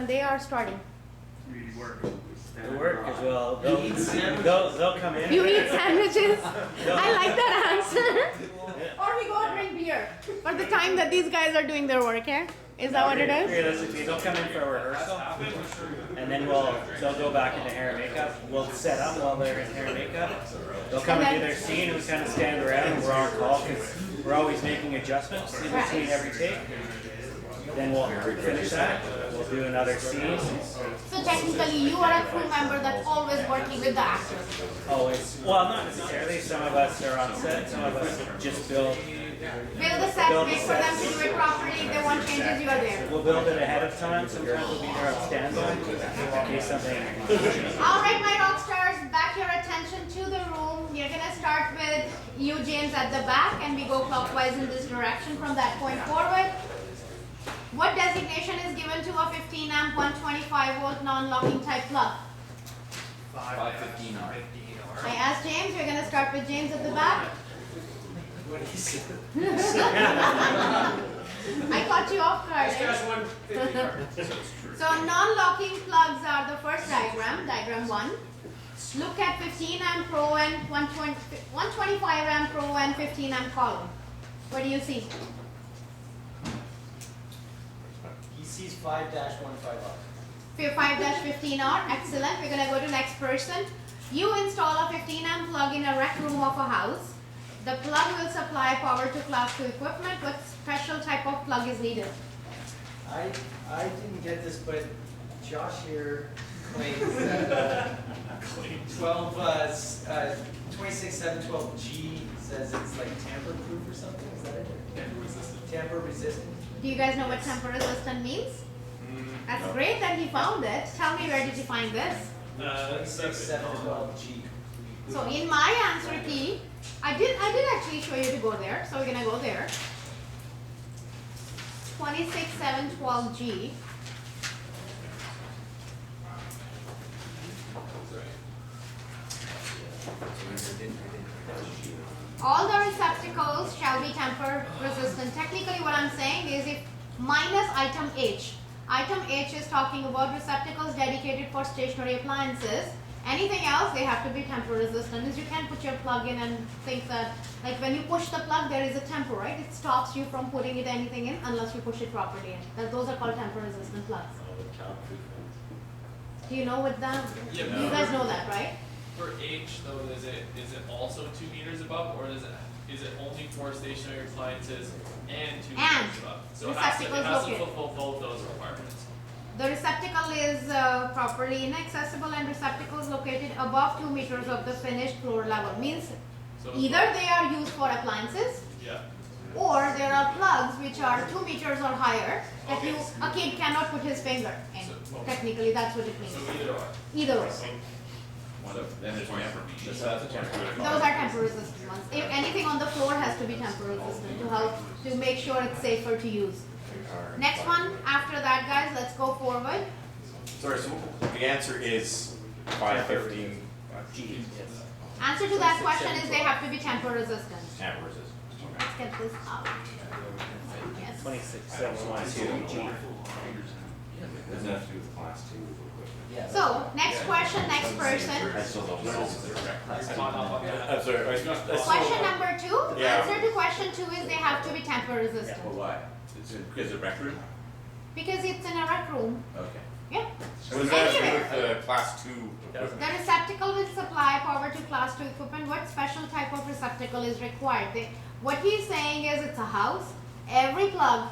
they are starting? We work. The work as well. They'll come in. You eat sandwiches? I like that answer. Yeah. Or we go and drink beer for the time that these guys are doing their work, yeah? Is that what it is? Realistically, they'll come in for a rehearsal, and then they'll go back into hair and makeup. We'll set up while they're in hair and makeup. They'll come and do their scene, and we kind of stand around and we're on call because we're always making adjustments in between every take. Then we'll finish that. We'll do another scene. So technically you are a crew member that's always working with the actors. Always. Well, not necessarily. Some of us are on set. Some of us just build the set, wait for them to do it properly. If they want changes, you are there. We'll build it ahead of time. Sometimes we'll be there on standby in case something. Alright, my rock stars, back your attention to the room. We're gonna start with you, James, at the back, and we go clockwise in this direction from that point forward. What designation is given to a 15 amp 125 volt non-locking type plug? 515R. I asked James, we're gonna start with James at the back. What he said. I caught you off guard. So non-locking plugs are the first diagram, diagram 1. Look at 15 amp pro and 125 amp pro and 15 amp column. What do you see? He sees 5-15R. 5-15R, excellent. We're gonna go to next person. You install a 15 amp plug in a rec room of a house. The plug will supply power to class 2 equipment. What special type of plug is needed? I didn't get this, but Josh here claims that 26712G says it's like tamper proof or something. Is that it? Tamper resistant. Tamper resistant. Do you guys know what temper resistant means? That's great that he found it. Tell me, where did you find this? 26712G. So in my answer key, I did actually show you to go there. So we're gonna go there. 26712G. All the receptacles shall be temper resistant. Technically what I'm saying is if minus item H. Item H is talking about receptacles dedicated for stationary appliances. Anything else, they have to be temper resistant. Is you can't put your plug in and think that, like when you push the plug, there is a temper, right? It stops you from putting anything in unless you push it properly in. Those are called temper resistant plugs. Do you know what that? Yeah, You guys know that, right? For H though, is it also 2 meters above, or is it only for stationary appliances and 2 meters above? So it has receptacles to located. fulfill both those requirements. The receptacle is properly inaccessible and receptacles located above 2 meters of the finished floor level. Means So either they are used for appliances, yeah. or there are plugs which are 2 meters or higher that Okay. a kid cannot put his finger in. So- Technically, that's what it means. So either or. Either way. Then there's tamper. That's a tamper. Those are temper resistant ones. If anything on the floor has to be temper resistant to help to make sure it's safer to use. Next one, after that guys, let's go forward. Sorry, so the answer is 515 G. Answer to that question is they have to be temper resistant. tamper resistant. Let's get this out. Yes. 26712G. Doesn't have to do with class 2 equipment. Yeah. So, next question, next person. I still don't know. It's not up on that. I'm sorry. Question number 2. Yeah. Answer to question 2 is they have to be temper resistant. Well, why? It's because of rec room? Because it's in a rec room. Okay. Yeah. What does that have to do Anywhere. with class 2 equipment? The receptacle will supply power to class 2 equipment. What special type of receptacle is required? What he's saying is it's a house. Every plug,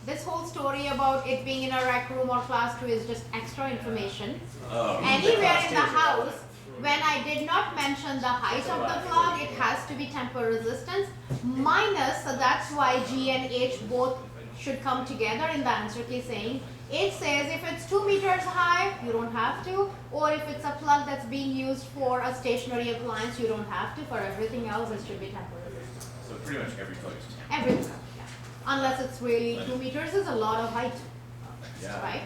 this whole story about it being in a rec room or class 2 is just extra information. Oh. Anywhere in the house, when I did not mention the height of the plug, it has to be temper resistance minus, so that's why G and H both should come together in the answer key saying, it says if it's 2 meters high, you don't have to, or if it's a plug that's being used for a stationary appliance, you don't have to. For everything else, it should be temper resistant. So pretty much every plug is tamper. Everything, yeah. Unless it's really 2 meters is a lot of height, Yeah. right?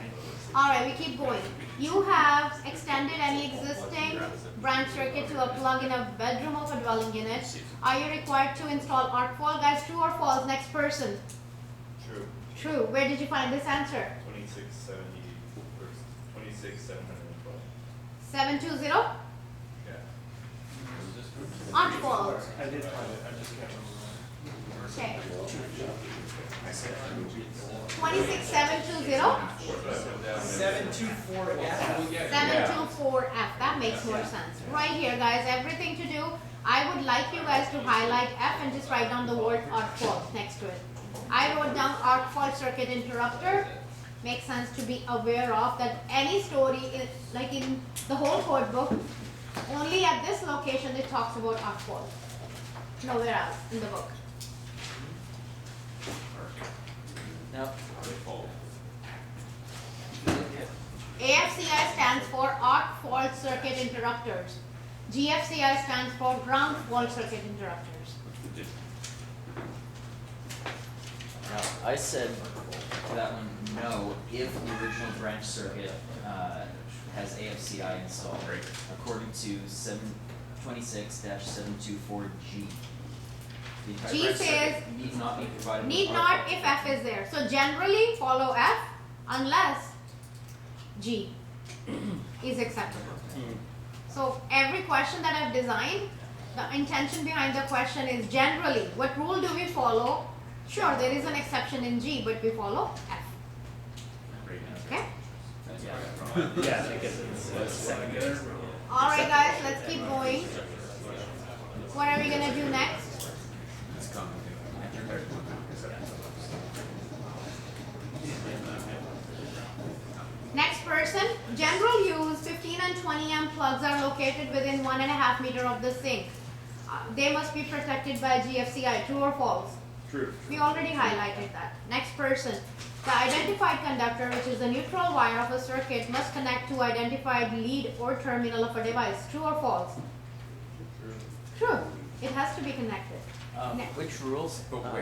Alright, we keep going. You have extended any existing branch circuit to a plug in a bedroom of a dwelling unit. Are you required to install arc wall? Guys, true or false? Next person. True. True. Where did you find this answer? 2670. 720? Yeah. Archibald. I did find it. Okay. 26720? 724F. 724F. That makes more sense. Right here, guys, everything to do. I would like you guys to highlight F and just write down the word arc fault next to it. I wrote down arc fault circuit interrupter. Makes sense to be aware of that any story, is, like in the whole code book, only at this location it talks about arc fault. Nowhere else in the book. Now, AFCI stands for arc fault circuit interrupters. GFCI stands for ground fault circuit interrupters. Now, I said to that one, no, if the original branch circuit has AFCI installed, according to 726-724G. The entire G branch says circuit need not be provided with need arc not fault. if F is there. So generally follow F unless G is acceptable. So every question that I've designed, the intention behind the question is generally, what rule do we follow? Sure, there is an exception in G, but we follow F. Okay? Yeah, because it's secondary. Alright guys, let's keep going. What are we gonna do next? Next person, general use 15 and 20 amp plugs are located within 1.5 meter of the sink. They must be protected by GFCI, true or false? True. We already highlighted that. Next person, the identified conductor, which is the neutral wire of a circuit, must connect to identified lead or terminal of a device, true or false? True. It has to be connected. Which rules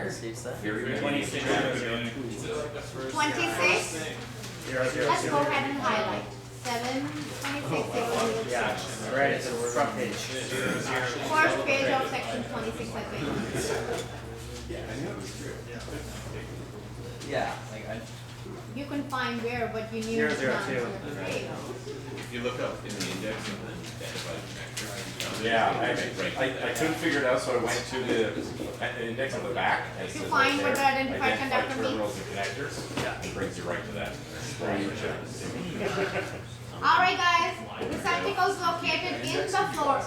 states that? Very 26. Is it like the first? 26. Let's go ahead and highlight. 726. Yeah, right, it's a front page. First page of section 26, I think. Yeah, like I, You can find where, but you need 002. to answer. There you go. If you look up in the index and then identify the connector. Yeah, I couldn't figure it out, so I went to the index on the back. And it To says find right what the there, identified conductor means. terminals and connectors. Yeah. It brings you right to that. Alright guys, receptacles located in the floor.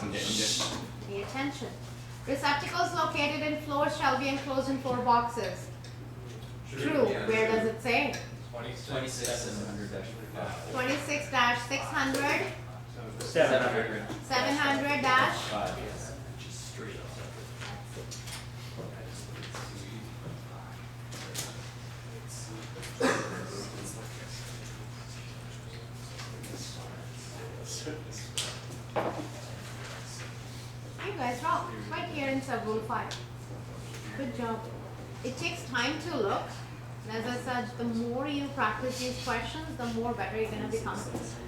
Pay attention. Receptacles located in floors shall be enclosed in 4 boxes. True. Where does it say? 26-700-5. 26-600, 700. 700 dash. 5. You guys rock. Right here in sub-rule 5. Good job. It takes time to look. As I said, the more you practice these questions, the more better you're going to become.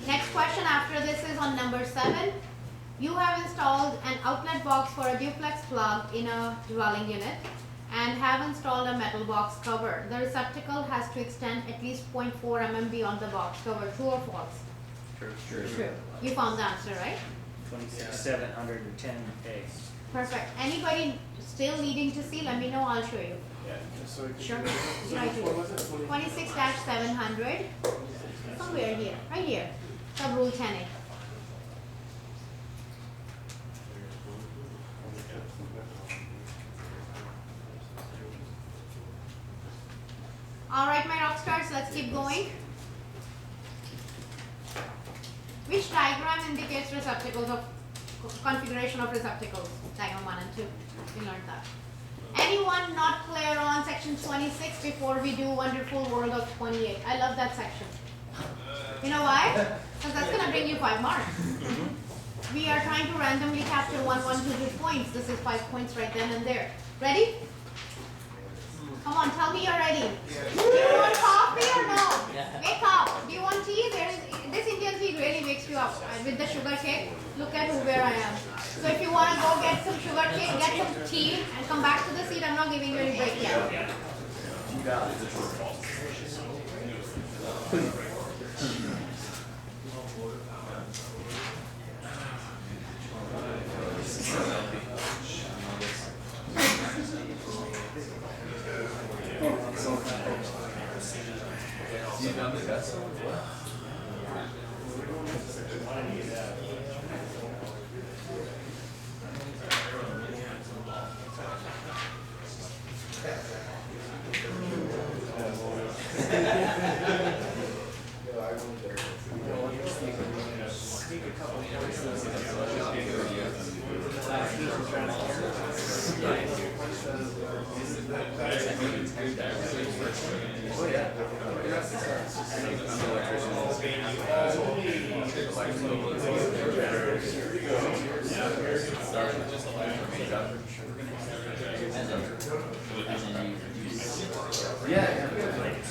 Next question after this is on number 7. You have installed an outlet box for a duplex plug in a dwelling unit and have installed a metal box cover. The receptacle has to extend at least 0.4 mm beyond the box cover. True or false? True. True. You found the answer, right? 26,710A. Perfect. Anybody still needing to see, let me know, I'll show you. Sure. Right here. 26-700. Somewhere here. Right here. Sub rule 10A. Alright, my rock stars, let's keep going. Which diagram indicates receptacles of configuration of receptacles? Diagram 1 and 2. We learned that. Anyone not clear on section 26 before we do Wonderful World of 28? I love that section. You know why? Because that's going to bring you 5 marks. We are trying to randomly capture 1, 1, 2, 3 points. This is 5 points right then and there. Ready? Come on, tell me you're ready. Do you want coffee or no? Wake up. Do you want tea? This Indian tea really wakes you up. With the sugar cake, look at where I am. So if you want to go get some sugar cake, get some tea, and come back to the seat. I'm not giving you any break yet.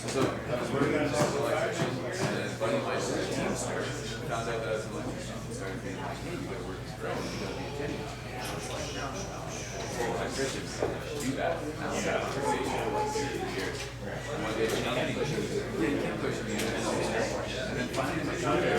So I was working as an electrician, and a buddy of mine said team started. Found out that I was an electrician, started being like, hey, you gotta work this ground, you gotta be a tenant. I was like, no. So electricians do that. Now I'm not for like 30 years. And one day, you can't push me, and then finally my contract